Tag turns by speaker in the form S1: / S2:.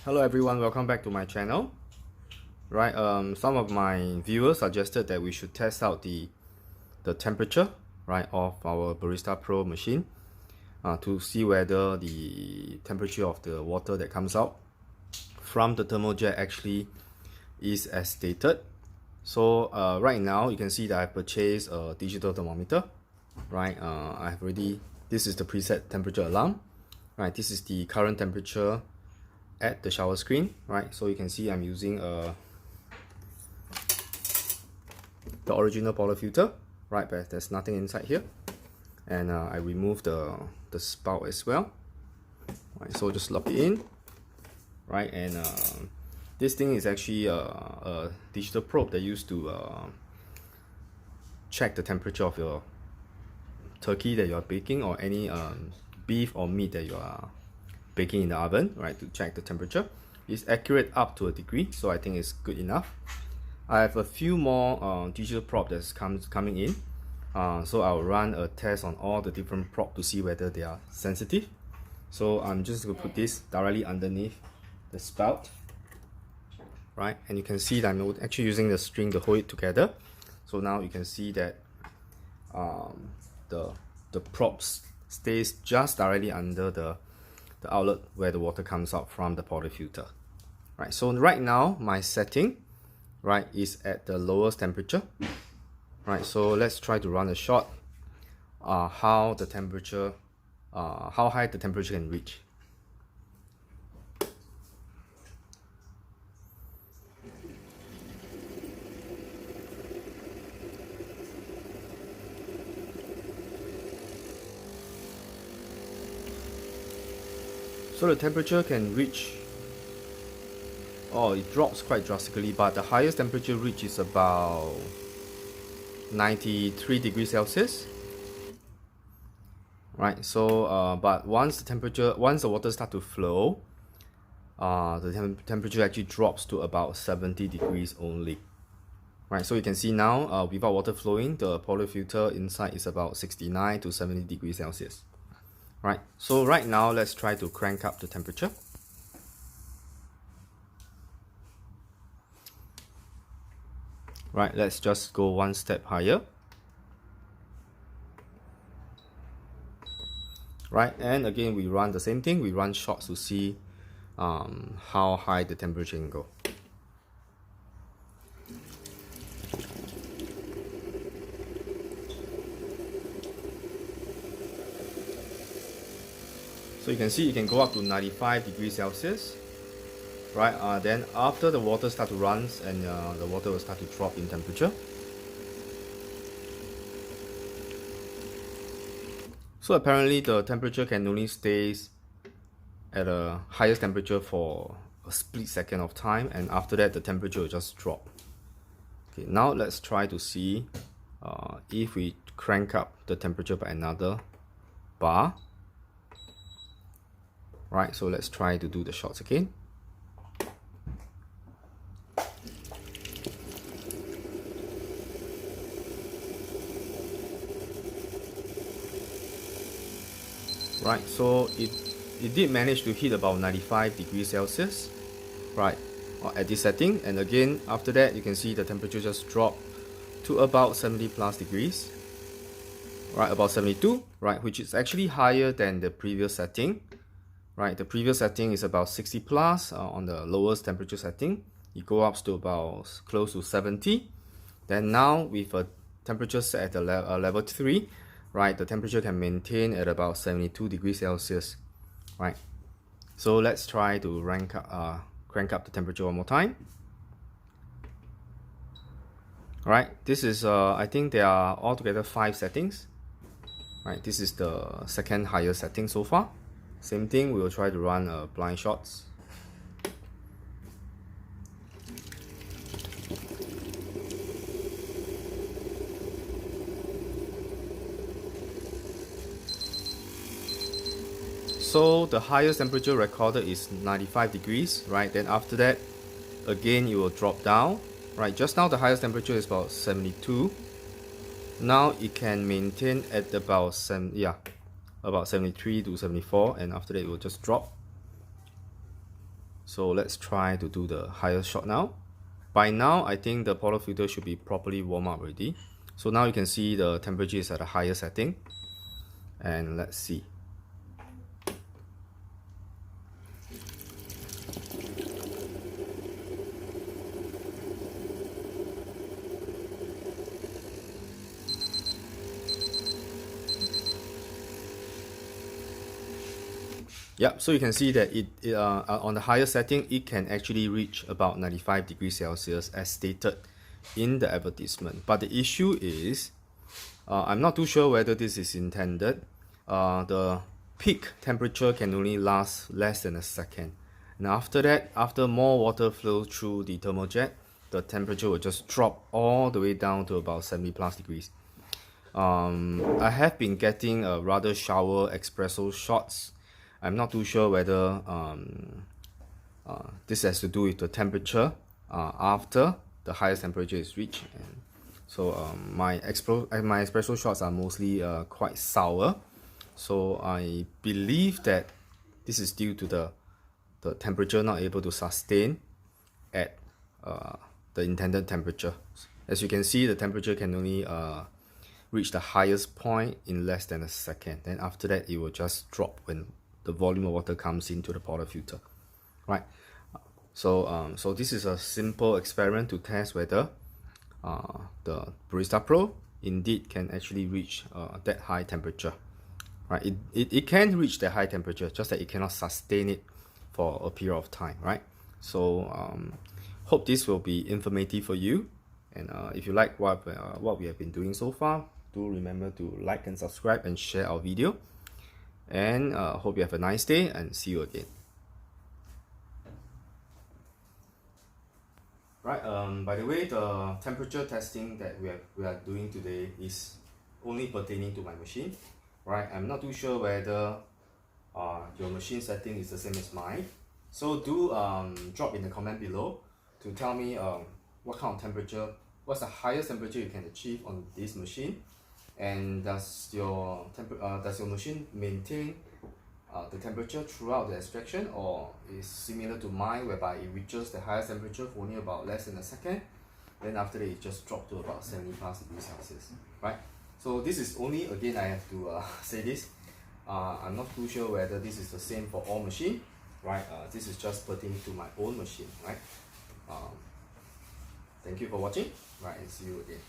S1: Hello everyone, welcome back to my channel. Right, some of my viewers suggested that we should test out the temperature, right, of our Barista Pro machine to see whether the temperature of the water that comes out from the thermojet actually is as stated. So right now you can see that I purchased a digital thermometer. Right, this is the preset temperature alarm. Right, this is the current temperature at the shower screen. Right, so you can see I'm using the original portafilter. Right, but there's nothing inside here, and I removed the spout as well. Right, so just lock it in. Right, and this thing is actually a digital probe that used to check the temperature of your turkey that you are baking, or any beef or meat that you are baking in the oven, right, to check the temperature. It's accurate up to a degree, so I think it's good enough. I have a few more digital probe that's coming in, so I'll run a test on all the different probe to see whether they are sensitive. So I'm just going to put this directly underneath the spout, right, and you can see that I'm actually using the string to hold it together. So now you can see that the probe stays just directly under the outlet where the water comes out from the portafilter. Right, so right now my setting, right, is at the lowest temperature. Right, so let's try to run a shot how high the temperature can reach. So the temperature can reach, it drops quite drastically, but the highest temperature reach is about 93 degrees Celsius. Right, so but once the water starts to flow, the temperature actually drops to about 70 degrees only. Right, so you can see now without water flowing, the portafilter inside is about 69 to 70 degrees Celsius. Right, so right now let's try to crank up the temperature. Right, let's just go one step higher. Right, and again we run the same thing, we run shots to see how high the temperature can go. So you can see it can go up to 95 degrees Celsius. Right, then after the water starts to run, and the water will start to drop in temperature. So apparently the temperature can only stay at a highest temperature for a split second of time, and after that the temperature will just drop. Okay, now let's try to see if we crank up the temperature by another bar. Right, so let's try to do the shots again. Right, so it did manage to hit about 95 degrees Celsius, right, at this setting, and again after that you can see the temperature just dropped to about 70 plus degrees, right, about 72, right, which is actually higher than the previous setting. Right, the previous setting is about 60 plus on the lowest temperature setting. It goes up to about close to 70. Then now with a temperature set at a level 3, right, the temperature can maintain at about 72 degrees Celsius. Right, so let's try to crank up the temperature one more time. Right, this is I think there are altogether 5 settings. Right, this is the second highest setting so far. Same thing, we will try to run blind shots. So the highest temperature recorded is 95 degrees, right? Then after that, again it will drop down. Right, just now the highest temperature is about 72. Now it can maintain at about 73 to 74, and after that it will just drop. So let's try to do the higher shot now. By now, I think the portafilter should be properly warm up already. So now you can see the temperature is at a higher setting. And let's see. Yeah, so you can see that on the higher setting, it can actually reach about 95 degrees Celsius as stated in the advertisement. But the issue is, I'm not too sure whether this is intended. The peak temperature can only last less than a second. And after that, after more water flows through the thermojet, the temperature will just drop all the way down to about 70 plus degrees. I have been getting a rather shower espresso shots. I'm not too sure whether this has to do with the temperature after the highest temperature is reached. And so my espresso shots are mostly quite sour. So I believe that this is due to the temperature not able to sustain at the intended temperature. As you can see, the temperature can only reach the highest point in less than a second. Then after that, it will just drop when the volume of water comes into the portafilter, right? So this is a simple experiment to test whether the Barista Pro indeed can actually reach that high temperature, right? It can reach that high temperature, just that it cannot sustain it for a period of time, right? So hope this will be informative for you. And if you like what we have been doing so far, do remember to like and subscribe and share our video. And hope you have a nice day and see you again. Right, by the way, the temperature testing that we are doing today is only pertaining to my machine. Right, I'm not too sure whether your machine setting is the same as mine. So do drop in the comment below to tell me what kind of temperature, what's the highest temperature you can achieve on this machine. And does your machine maintain the temperature throughout the extraction, or is similar to mine whereby it reaches the highest temperature for only about less than a second, then after that it just dropped to about 70 plus degrees Celsius, right? So this is only, again, I have to say this, I'm not too sure whether this is the same for all machine, right? This is just pertaining to my own machine, right? Thank you for watching, right, and see you again.